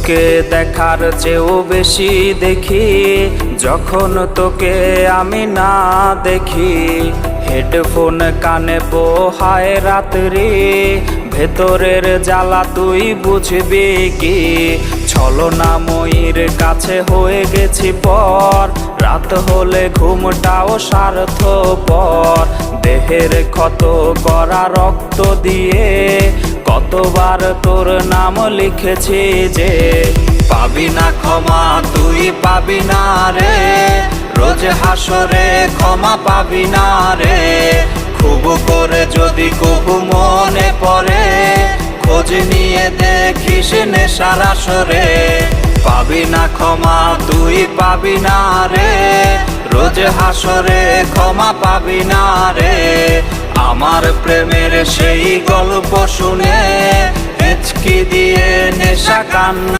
তোকে দেখার চেয়েও বেশি দেখি যখন তোকে আমি না দেখি। হেডফোন কানে পোহায় রাত্রি, ভেতরের জ্বালা তুই বুঝবি কি। ছলনাময়ীর কাছে হয়ে গেছি পর, রাত হলে ঘুমটাও স্বার্থপর। দেহের ক্ষত করা রক্ত দিয়ে কতবার তোর নাম লিখেছি যে, পাবি না ক্ষমা তুই পাবি না রে, রোজ হাসরে ক্ষমা পাবি না রে। খুব করে যদি কবু মনে পড়ে, খোঁজ নিয়ে দেখিস নেশার আসরে। পাবি না ক্ষমা তুই পাবি না রে, রোজ হাসরে ক্ষমা পাবি না রে। আমার প্রেমের সেই গল্প শুনে হেঁচকি দিয়ে নেশা কান্না